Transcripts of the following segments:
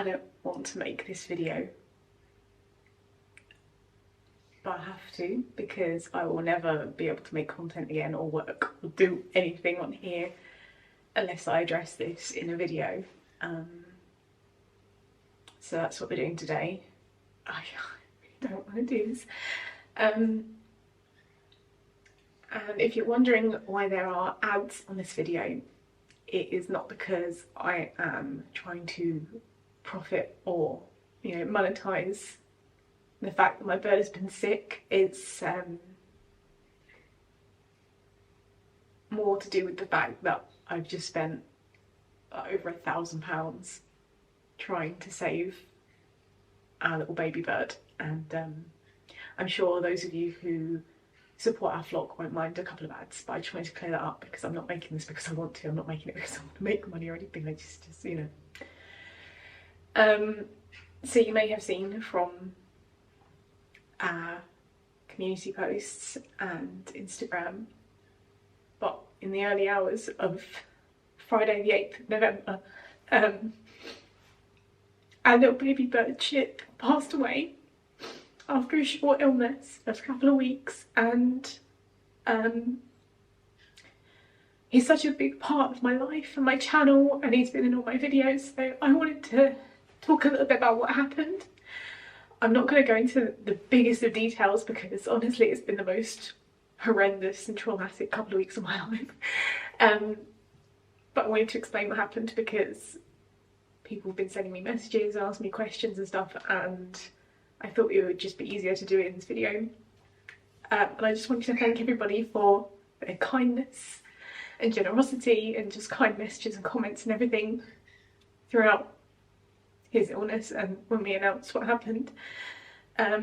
I don't want to make this video, but I have to, because I will never be able to make content again or work or do anything on here unless I address this in a video. So that's what we're doing today. I really don't want to do this. And if you're wondering why there are ads on this video, it is not because I am trying to profit or, you know, monetize the fact that my bird has been sick. It's more to do with the fact that I've just spent over £1,000 trying to save our little baby bird, and I'm sure those of you who support our flock won't mind a couple of ads, but I just wanted to clear that up because I'm not making this because I want to. I'm not making it because I want to make money or anything. I just you know. So you may have seen from our community posts and Instagram, but in the early hours of Friday the 8th of November, our little baby bird Chip passed away after a short illness of a couple of weeks, and he's such a big part of my life and my channel, and he's been in all my videos, so I wanted to talk a little bit about what happened. I'm not going to go into the biggest of details because honestly it's been the most horrendous and traumatic couple of weeks of my life, but I wanted to explain what happened because people have been sending me messages, asking me questions and stuff, and I thought it would just be easier to do it in this video. And I just wanted to thank everybody for their kindness and generosity and just kind messages and comments and everything throughout his illness and when we announced what happened. Yeah,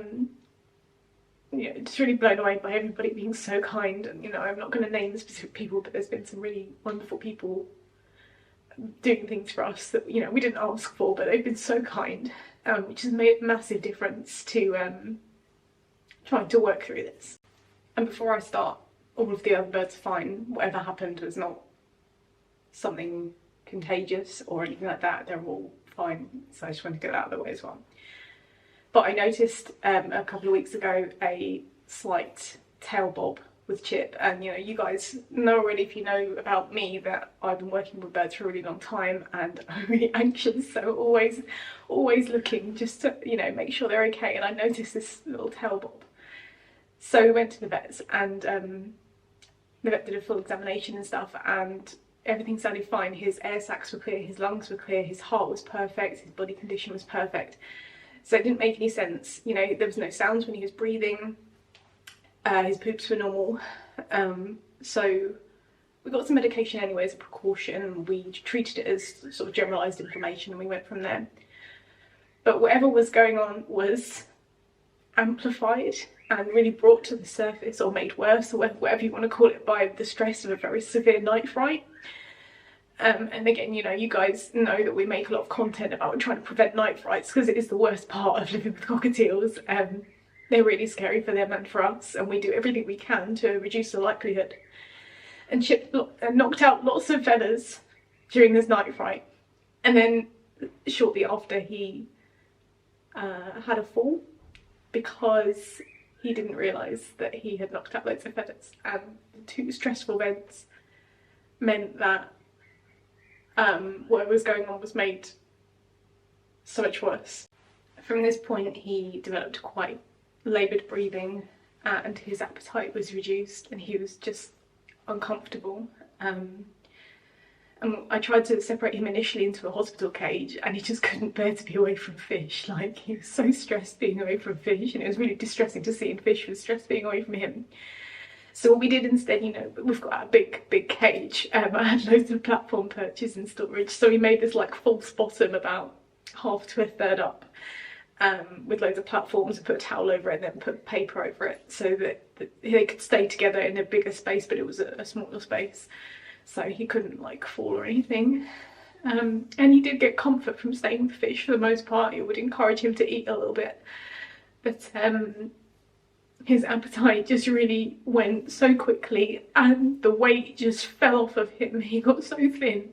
just really blown away by everybody being so kind, and you know, I'm not going to name the specific people, but there's been some really wonderful people doing things for us that, you know, we didn't ask for, but they've been so kind, which has made a massive difference to trying to work through this. And before I start, all of the other birds are fine. Whatever happened was not something contagious or anything like that. They're all fine, so I just wanted to get that out of the way as well. But I noticed a couple of weeks ago a slight tail bob with Chip, and you know, you guys know already, if you know about me, that I've been working with birds for a really long time and I'm really anxious, so always looking just to, you know, make sure they're okay. And I noticed this little tail bob, so we went to the vets, and the vet did a full examination and stuff, and everything sounded fine. His air sacs were clear, his lungs were clear, his heart was perfect, his body condition was perfect, so it didn't make any sense. You know, there was no sounds when he was breathing. His poops were normal, so we got some medication anyway as a precaution. We treated it as sort of generalised inflammation and we went from there. But whatever was going on was amplified and really brought to the surface, or made worse, or whatever you want to call it, by the stress of a very severe night fright. And again, you know, you guys know that we make a lot of content about trying to prevent night frights because it is the worst part of living with cockatiels. They're really scary for them and for us, and we do everything we can to reduce the likelihood. And Chip knocked out lots of feathers during this night fright, and then shortly after he had a fall because he didn't realise that he had knocked out loads of feathers, and the two stressful events meant that what was going on was made so much worse. From this point he developed quite laboured breathing, and his appetite was reduced, and he was just uncomfortable. And I tried to separate him initially into a hospital cage, and he just couldn't bear to be away from fish. Like, he was so stressed being away from fish, and it was really distressing to see, and fish was stressed being away from him. So what we did instead, you know, we've got a big cage. I had loads of platform perches and storage, so we made this like false bottom about half to a third up, with loads of platforms, and put a towel over it and then put paper over it so that they could stay together in a bigger space, but it was a smaller space, so he couldn't like fall or anything. And he did get comfort from staying with fish for the most part. It would encourage him to eat a little bit, but his appetite just really went so quickly, and the weight just fell off of him. He got so thin.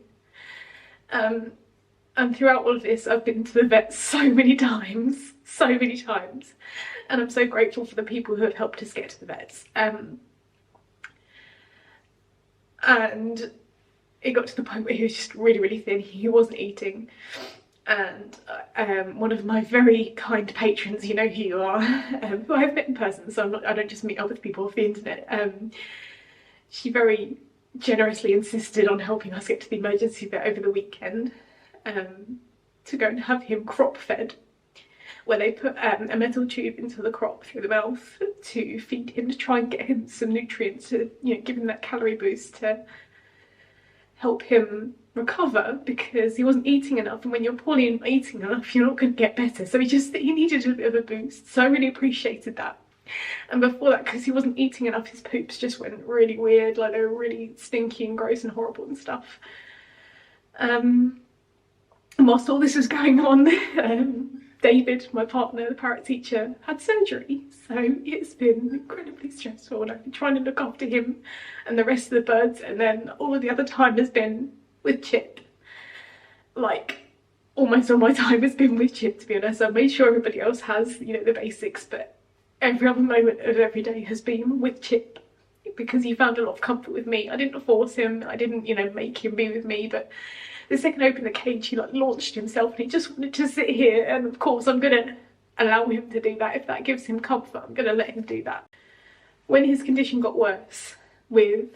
And throughout all of this, I've been to the vet so many times, and I'm so grateful for the people who have helped us get to the vets. And it got to the point where he was just really, really thin. He wasn't eating, and one of my very kind patrons, you know who you are, who I've met in person, so I don't just meet up with people off the internet. She very generously insisted on helping us get to the emergency vet over the weekend, to go and have him crop fed, where they put a metal tube into the crop through the mouth to feed him, to try and get him some nutrients, to, you know, give him that calorie boost to help him recover, because he wasn't eating enough, and when you're poorly and not eating enough, you're not going to get better. So he needed a bit of a boost, so I really appreciated that. And before that, because he wasn't eating enough, his poops just went really weird, like they were really stinky and gross and horrible and stuff. Whilst all this was going on, David, my partner, the parrot teacher, had surgery, so it's been incredibly stressful, and I've been trying to look after him and the rest of the birds, and then all of the other time has been with Chip. Like, almost all my time has been with Chip, to be honest. I've made sure everybody else has, you know, the basics, but every other moment of every day has been with Chip, because he found a lot of comfort with me. I didn't force him, I didn't, you know, make him be with me, but the second I opened the cage, he like launched himself and he just wanted to sit here, and of course I'm gonna allow him to do that. If that gives him comfort, I'm gonna let him do that. When his condition got worse, with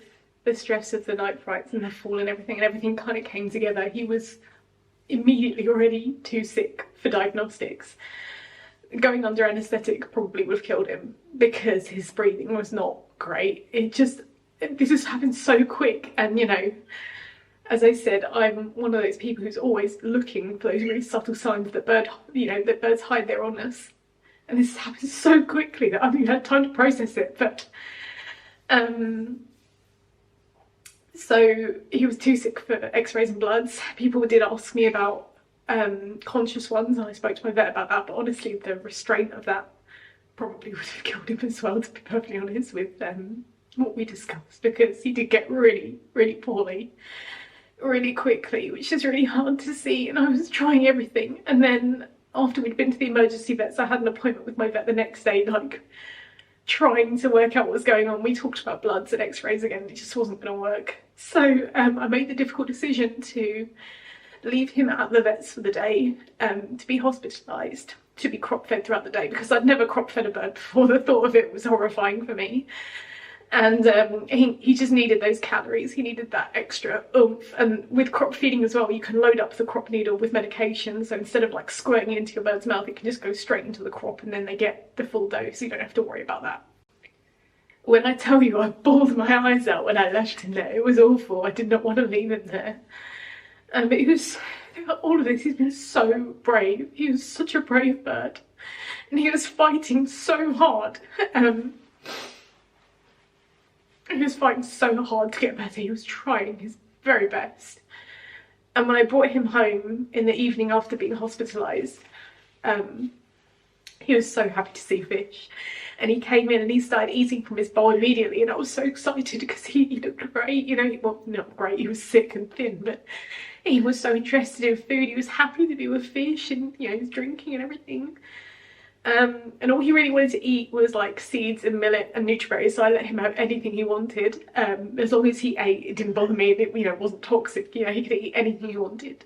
the stress of the night frights and the fall and everything kind of came together, he was immediately already too sick for diagnostics. Going under anaesthetic probably would have killed him, because his breathing was not great. This has happened so quick, and you know, as I said, I'm one of those people who's always looking for those really subtle signs that that birds hide their illness. And this happened so quickly that I haven't even had time to process it. But so he was too sick for x-rays and bloods. People did ask me about conscious ones, and I spoke to my vet about that, but honestly the restraint of that probably would have killed him as well, to be perfectly honest, with what we discussed, because he did get really, really poorly really quickly, which is really hard to see, and I was trying everything. And then after we'd been to the emergency vets, I had an appointment with my vet the next day, like trying to work out what was going on. We talked about bloods and x-rays again, it just wasn't going to work. So I made the difficult decision to leave him at the vets for the day, to be hospitalised, to be crop fed throughout the day, because I'd never crop fed a bird before. The thought of it was horrifying for me. And he just needed those calories, he needed that extra oomph. And with crop feeding as well, you can load up the crop needle with medication, so instead of like squirting it into your bird's mouth, it can just go straight into the crop, and then they get the full dose, so you don't have to worry about that. When I tell you I bawled my eyes out when I left him there, it was awful. I did not want to leave him there. But he was, throughout all of this, he's been so brave. He was such a brave bird, and he was fighting so hard. He was fighting so hard to get better. He was trying his very best. And when I brought him home in the evening after being hospitalised, he was so happy to see fish. And he came in and he started eating from his bowl immediately, and I was so excited because he looked great, you know. Well, not great, he was sick and thin, but he was so interested in food. He was happy to be with fish, and you know, he was drinking and everything. And all he really wanted to eat was like seeds and millet and nutriberries, so I let him have anything he wanted. As long as he ate, it didn't bother me, and it, you know, wasn't toxic, you know, he could eat anything he wanted.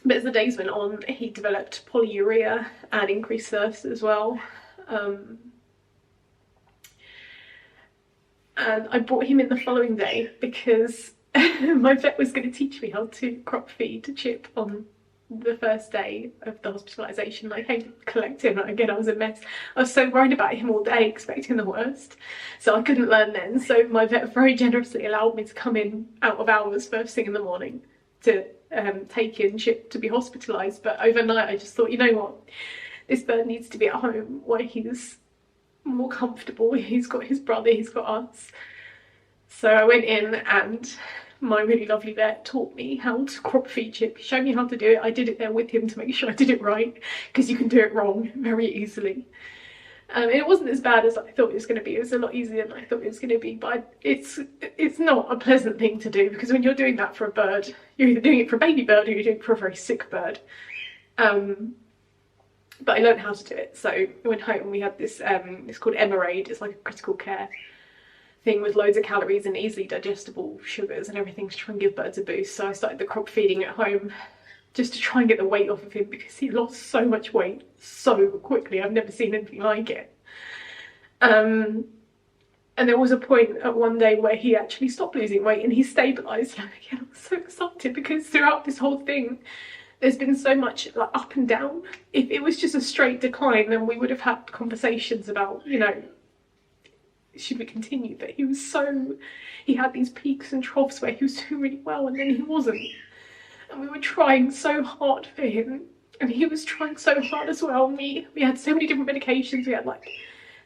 But as the days went on, he developed polyuria and increased thirst as well. And I brought him in the following day because my vet was going to teach me how to crop feed to Chip on the first day of the hospitalisation. I came to collect him, and again I was a mess. I was so worried about him all day, expecting the worst, so I couldn't learn then. So my vet very generously allowed me to come in out of hours first thing in the morning to take in Chip to be hospitalised. But overnight I just thought, you know what, this bird needs to be at home where he's more comfortable. He's got his brother, he's got us. So I went in, and my really lovely vet taught me how to crop feed Chip. He showed me how to do it. I did it there with him to make sure I did it right, because you can do it wrong very easily. It wasn't as bad as I thought it was going to be. It was a lot easier than I thought it was going to be, but it's not a pleasant thing to do, because when you're doing that for a bird, you're either doing it for a baby bird or you're doing it for a very sick bird. But I learned how to do it. So I went home and we had this, it's called Emerade. It's like a critical care thing with loads of calories and easily digestible sugars and everything to try and give birds a boost. So I started the crop feeding at home just to try and get the weight off of him, because he lost so much weight so quickly. I've never seen anything like it. And there was a point at one day where he actually stopped losing weight and he stabilised. And again, I was so excited, because throughout this whole thing, there's been so much like up and down. If it was just a straight decline, then we would have had conversations about, you know, should we continue? But he had these peaks and troughs where he was doing really well and then he wasn't. And we were trying so hard for him, and he was trying so hard as well. We had so many different medications. We had like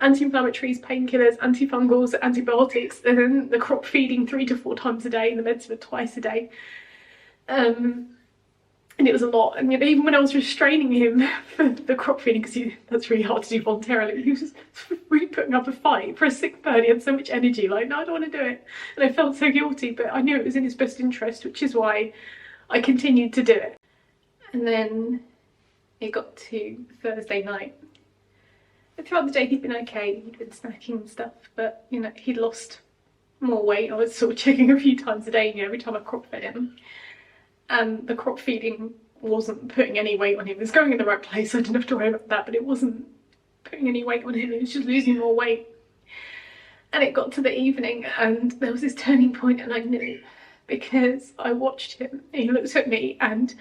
anti-inflammatories, painkillers, antifungals, antibiotics, and then the crop feeding 3 to 4 times a day and the medicine twice a day. And it was a lot. And you know, even when I was restraining him for the crop feeding, because that's really hard to do voluntarily, he was really putting up a fight for a sick bird. He had so much energy, like, no, I don't want to do it. And I felt so guilty, but I knew it was in his best interest, which is why I continued to do it. And then it got to Thursday night. And throughout the day he'd been okay, he'd been snacking and stuff, but you know, he'd lost more weight. I was sort of checking a few times a day, you know, every time I crop fed him. And the crop feeding wasn't putting any weight on him. It was going in the right place, I didn't have to worry about that, but it wasn't putting any weight on him, he was just losing more weight. And it got to the evening and there was this turning point, and I knew, because I watched him, he looked at me and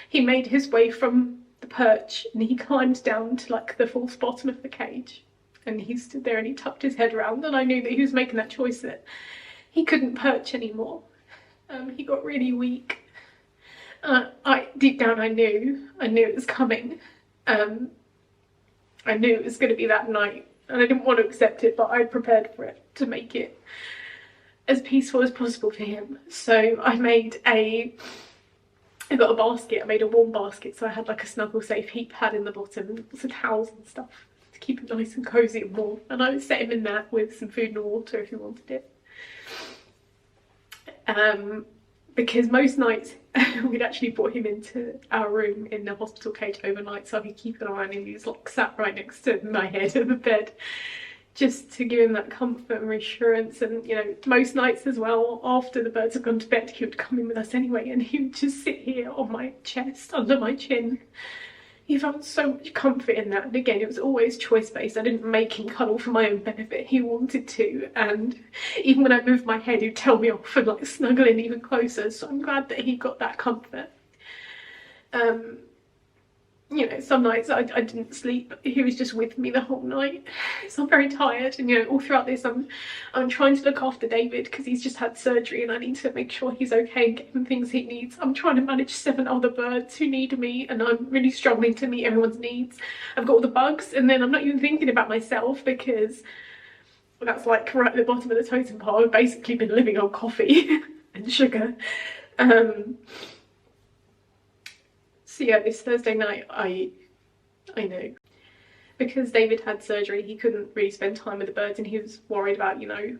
he made his way from the perch and he climbed down to like the false bottom of the cage, and he stood there and he tucked his head around, and I knew that he was making that choice that he couldn't perch anymore. He got really weak. Deep down I knew it was coming. I knew it was going to be that night, and I didn't want to accept it, but I prepared for it to make it as peaceful as possible for him. So I got a basket, I made a warm basket, so I had like a snuggle safe heat pad in the bottom and lots of towels and stuff to keep it nice and cosy and warm, and I would set him in that with some food and water if he wanted it. Because most nights we'd actually brought him into our room in the hospital cage overnight so I could keep an eye on him. He was like sat right next to my head in the bed, just to give him that comfort and reassurance. And you know, most nights as well, after the birds had gone to bed, he would come in with us anyway, and he would just sit here on my chest, under my chin. He found so much comfort in that. And again, it was always choice based. I didn't make him cuddle for my own benefit, he wanted to, and even when I moved my head he'd tell me off and like snuggle in even closer. So I'm glad that he got that comfort. You know, some nights I didn't sleep. He was just with me the whole night. So I'm very tired, and you know, all throughout this I'm trying to look after David because he's just had surgery and I need to make sure he's okay and get him things he needs. I'm trying to manage 7 other birds who need me, and I'm really struggling to meet everyone's needs. I've got all the bugs, and then I'm not even thinking about myself, because that's like right at the bottom of the totem pole. I've basically been living on coffee and sugar. So yeah, this Thursday night I know, because David had surgery, he couldn't really spend time with the birds, and he was worried about, you know,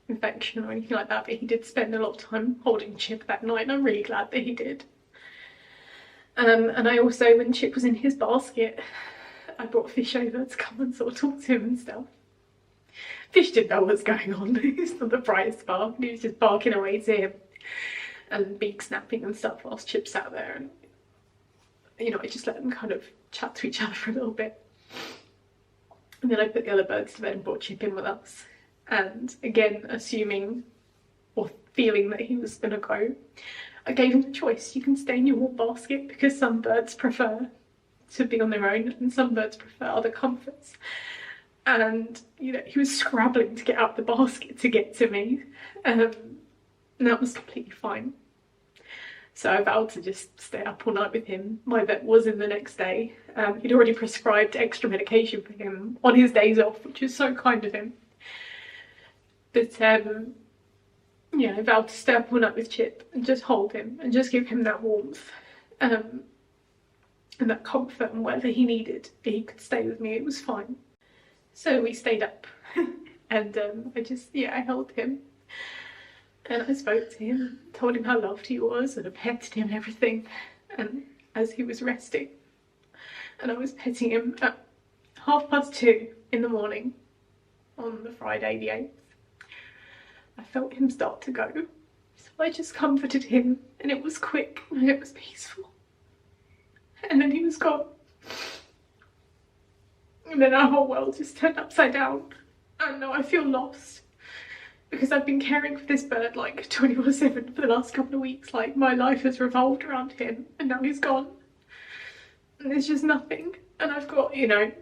infection or anything like that, but he did spend a lot of time holding Chip that night, and I'm really glad that he did. And I also, when Chip was in his basket, I brought Fish over to come and sort of talk to him and stuff. Fish didn't know what was going on. He was not the brightest spark, and he was just barking away to him and beak snapping and stuff whilst Chip sat there. And you know, I just let them kind of chat to each other for a little bit. And then I put the other birds to bed and brought Chip in with us. And again, assuming or feeling that he was gonna go, I gave him the choice. You can stay in your warm basket, because some birds prefer to be on their own and some birds prefer other comforts. And you know, he was scrabbling to get out the basket to get to me. And that was completely fine. So I vowed to just stay up all night with him. My vet was in the next day. He'd already prescribed extra medication for him on his days off, which was so kind of him. But yeah, I vowed to stay up all night with Chip and just hold him and just give him that warmth and that comfort, and whatever he needed, he could stay with me. It was fine. So we stayed up and I held him and I spoke to him, told him how loved he was and I petted him and everything. And as he was resting, and I was petting him at 2:30 in the morning on the Friday the 8th, I felt him start to go. So I just comforted him and it was quick and it was peaceful. And then he was gone. And then our whole world just turned upside down. And now I feel lost. Because I've been caring for this bird like 24/7 for the last couple of weeks. Like my life has revolved around him and now he's gone. And there's just nothing. And I've got, you know...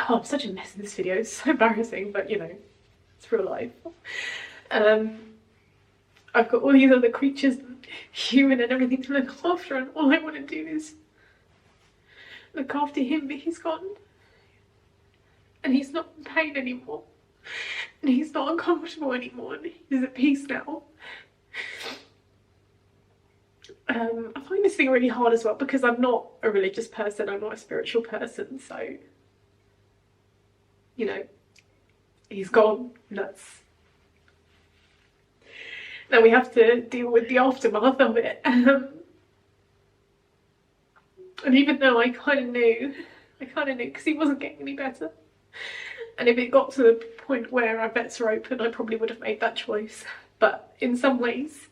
Oh, I'm such a mess in this video. It's so embarrassing, but you know, it's real life. I've got all these other creatures, human and everything to look after, and all I want to do is look after him, but he's gone. And he's not in pain anymore. And he's not uncomfortable anymore, and he's at peace now. I find this thing really hard as well because I'm not a religious person, I'm not a spiritual person, so, you know, he's gone, and that's... Now we have to deal with the aftermath of it. And even though I kind of knew, because he wasn't getting any better. And if it got to the point where our vets are open, I probably would have made that choice. But in some ways,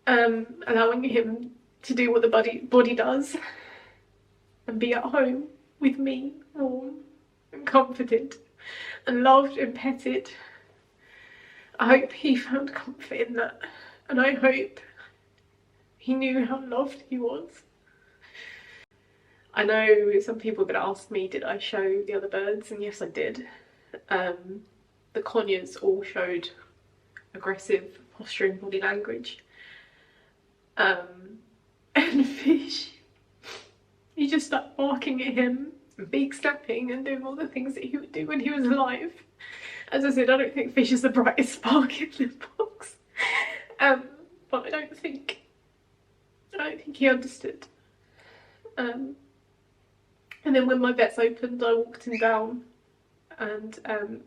allowing him to do what the body does and be at home with me, warm and comforted and loved and petted, I hope he found comfort in that, and I hope he knew how loved he was. I know some people are going to ask me, did I show the other birds? And yes, I did. The conures all showed aggressive posturing, body language. And Fish, he just started barking at him, and beak snapping and doing all the things that he would do when he was alive. As I said, I don't think Fish is the brightest spark in the box, but I don't think he understood. And then when my vets opened, I walked him down, and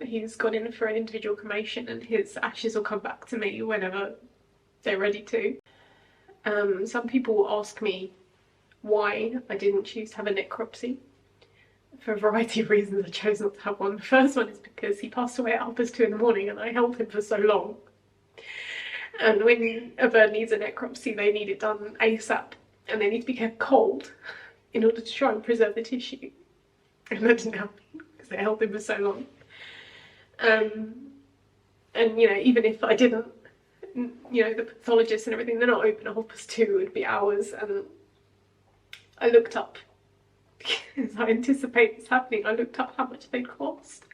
he's gone in for an individual cremation, and his ashes will come back to me whenever they're ready to. Some people will ask me why I didn't choose to have a necropsy. For a variety of reasons I chose not to have one. The first one is because he passed away at 2:30 in the morning and I held him for so long. And when a bird needs a necropsy, they need it done ASAP, and they need to be kept cold in order to try and preserve the tissue. And that didn't happen because I held him for so long. And you know, even if I didn't, you know, the pathologists and everything, they're not open at 2:30, it would be hours. And I looked up, because I anticipate this happening, I looked up how much they'd cost.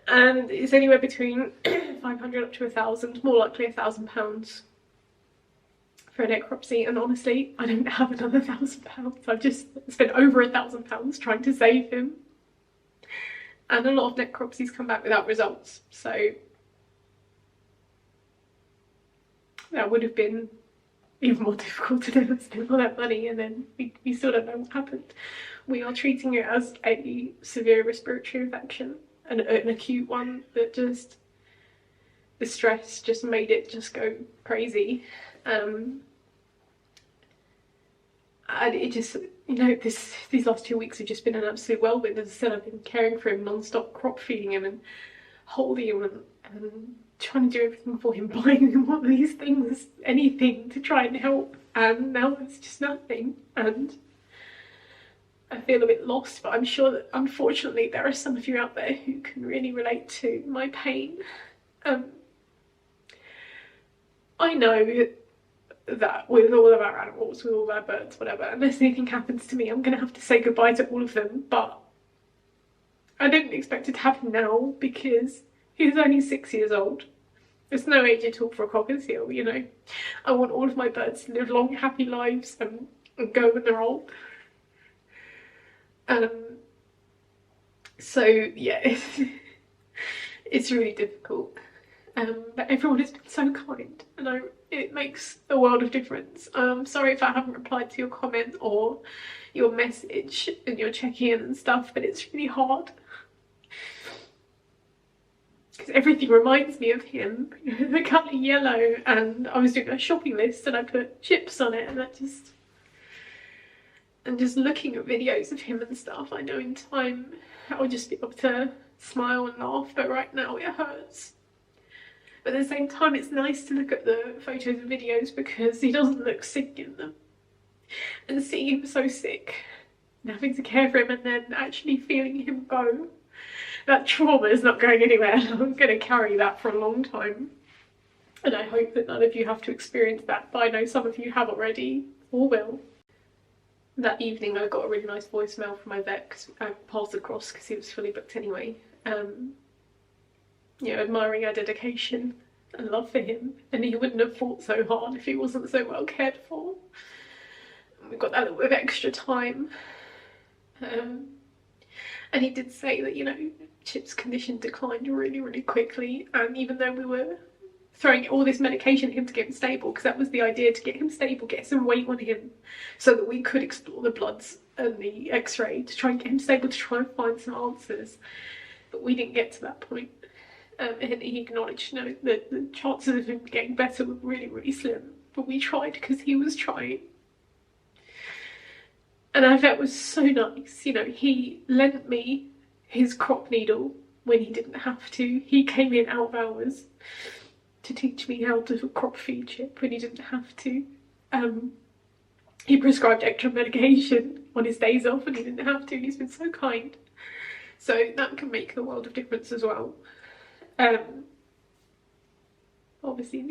And it's anywhere between 500 up to 1,000, more likely £1,000 for a necropsy. And honestly, I don't have another £1,000. I've just spent over £1,000 trying to save him. And a lot of necropsies come back without results. So that would have been even more difficult to never spend all that money, and then we still don't know what happened. We are treating it as a severe respiratory infection, an acute one that just, the stress just made it just go crazy. And it just, you know, these last 2 weeks have just been an absolute whirlwind. As I said, I've been caring for him non-stop, crop feeding him and holding him and trying to do everything for him, buying him all these things, anything to try and help, and now it's just nothing. And I feel a bit lost, but I'm sure that unfortunately there are some of you out there who can really relate to my pain. I know that with all of our animals, with all our birds, whatever, unless anything happens to me, I'm going to have to say goodbye to all of them, but I didn't expect it to happen now because he's only 6 years old. There's no age at all for a cockatiel, you know. I want all of my birds to live long, happy lives and go when they're old. So yeah, it's really difficult. but everyone has been so kind, and it makes a world of difference. Sorry if I haven't replied to your comment or your message and your check-in and stuff, but it's really hard because everything reminds me of him. The colour yellow, and I was doing a shopping list and I put chips on it, and just looking at videos of him and stuff, I know in time I'll just be able to smile and laugh, but right now it hurts. But at the same time, it's nice to look at the photos and videos because he doesn't look sick in them. And seeing him so sick and having to care for him and then actually feeling him go, that trauma is not going anywhere. I'm going to carry that for a long time. And I hope that none of you have to experience that, but I know some of you have already or will. That evening I got a really nice voicemail from my vet because I passed across because he was fully booked anyway. You know, admiring our dedication and love for him, and he wouldn't have fought so hard if he wasn't so well cared for. And we got that little bit of extra time. And he did say that, you know, Chip's condition declined really, really quickly, and even though we were throwing all this medication at him to get him stable, because that was the idea, to get him stable, get some weight on him so that we could explore the bloods and the x-ray to try and get him stable, to try and find some answers, but we didn't get to that point. And he acknowledged, you know, that the chances of him getting better were really, really slim, but we tried because he was trying. And our vet was so nice, you know, he lent me his crop needle when he didn't have to. He came in out of hours to teach me how to crop feed Chip when he didn't have to. He prescribed extra medication on his days off when he didn't have to, and he's been so kind. So that can make the world of difference as well. Obviously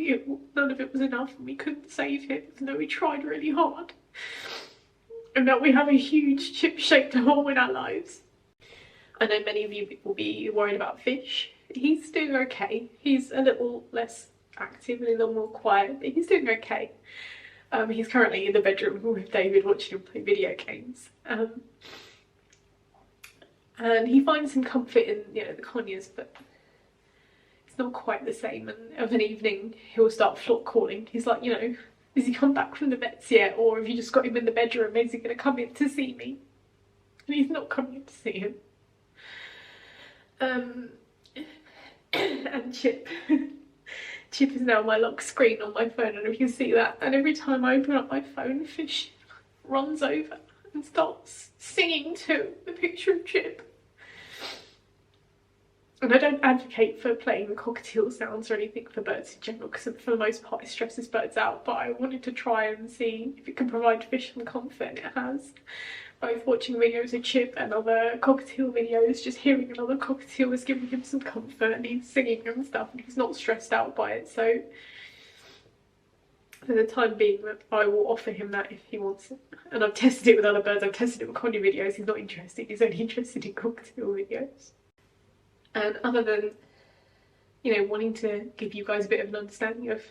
none of it was enough and we couldn't save him, even though we tried really hard. And now we have a huge chip-shaped hole in our lives. I know many of you will be worried about Fish. He's doing okay. He's a little less active and a little more quiet, but he's doing okay. He's currently in the bedroom with David watching him play video games. And he finds some comfort in, you know, the conures, but it's not quite the same. And of an evening he'll start flock calling. He's like, you know, has he come back from the vets yet? Or have you just got him in the bedroom? Is he going to come in to see me? And he's not coming in to see him. And Chip. Chip is now my lock screen on my phone, and if you can see that. And every time I open up my phone, Fish runs over and starts singing to the picture of Chip. And I don't advocate for playing the cockatiel sounds or anything for birds in general, because for the most part it stresses birds out, but I wanted to try and see if it can provide Fish some comfort, and it has. Both watching videos of Chip and other cockatiel videos, just hearing another cockatiel is giving him some comfort, and he's singing and stuff, and he's not stressed out by it. So for the time being, I will offer him that if he wants it. And I've tested it with other birds. I've tested it with conure videos. He's not interested. He's only interested in cockatiel videos. And other than, you know, wanting to give you guys a bit of an understanding of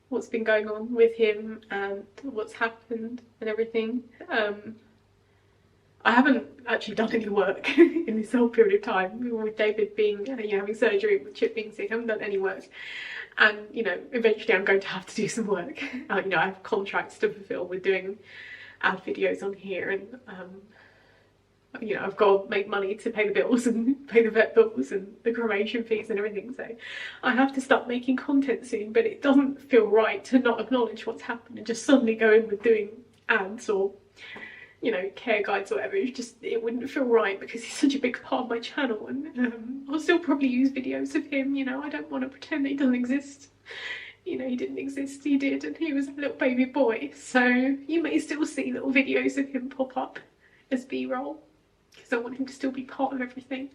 what's been going on with him and what's happened and everything, I haven't actually done any work in this whole period of time. With David being, you know, having surgery, with Chip being sick, I haven't done any work. And, you know, eventually I'm going to have to do some work. You know, I have contracts to fulfill with doing ad videos on here, and you know, I've got to make money to pay the bills and pay the vet bills and the cremation fees and everything, so I have to start making content soon. But it doesn't feel right to not acknowledge what's happened and just suddenly go in with doing ads or, you know, care guides or whatever. It wouldn't feel right because he's such a big part of my channel, and I'll still probably use videos of him. You know, I don't want to pretend that he doesn't exist. You know, he didn't exist, he did, and he was a little baby boy, so you may still see little videos of him pop up as B-roll, because I want him to still be part of everything.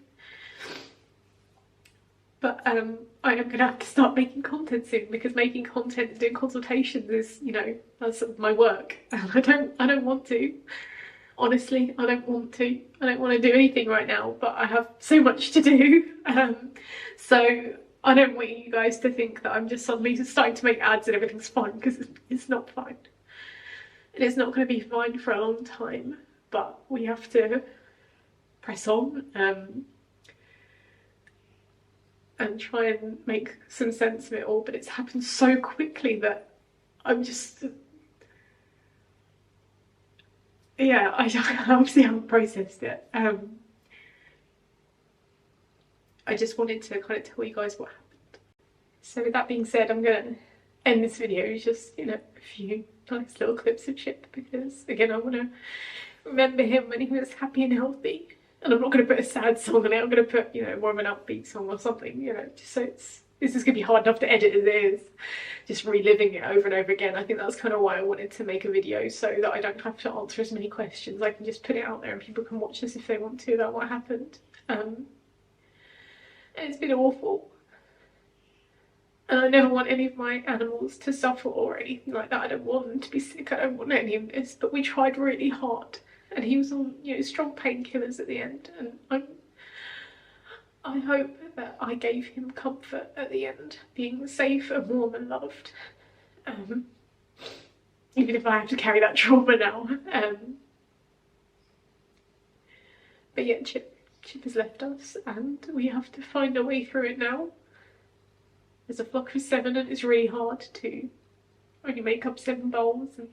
But I am going to have to start making content soon, because making content and doing consultations is, you know, that's my work, and I don't want to. Honestly, I don't want to. I don't want to do anything right now, but I have so much to do. So I don't want you guys to think that I'm just suddenly starting to make ads and everything's fine, because it's not fine. And it's not going to be fine for a long time, but we have to press on. and try and make some sense of it all, but it's happened so quickly that I'm just, yeah, I obviously haven't processed it. I just wanted to kind of tell you guys what happened. So with that being said, I'm going to end this video with just, a few nice little clips of Chip, because again, I want to remember him when he was happy and healthy. And I'm not going to put a sad song on it, I'm going to put, more of an upbeat song or something, just so this is going to be hard enough to edit as it is. Just reliving it over and over again. I think that's kind of why I wanted to make a video, so that I don't have to answer as many questions. I can just put it out there and people can watch this if they want to about what happened. And it's been awful. And I never want any of my animals to suffer or anything like that. I don't want them to be sick, I don't want any of this, but we tried really hard. And he was on, strong painkillers at the end, and I hope that I gave him comfort at the end, being safe and warm and loved. Even if I have to carry that trauma now. But yeah, Chip has left us, and we have to find a way through it now. There's a flock of 7, and it's really hard to only make up 7 bowls, and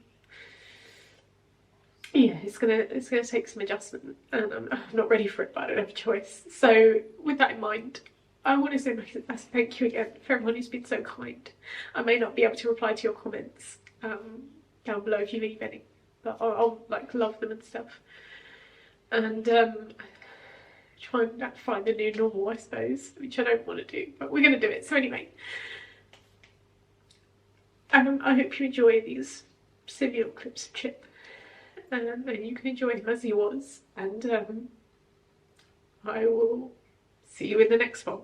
yeah, it's gonna take some adjustment, and I'm not ready for it, but I don't have a choice. So with that in mind, I want to say a thank you again for everyone who's been so kind. I may not be able to reply to your comments down below if you leave any, but I'll like love them and stuff, and try and find the new normal, I suppose, which I don't want to do, but we're going to do it. So anyway, I hope you enjoy these silly clips of Chip. And you can enjoy him as he was, and I will see you in the next one.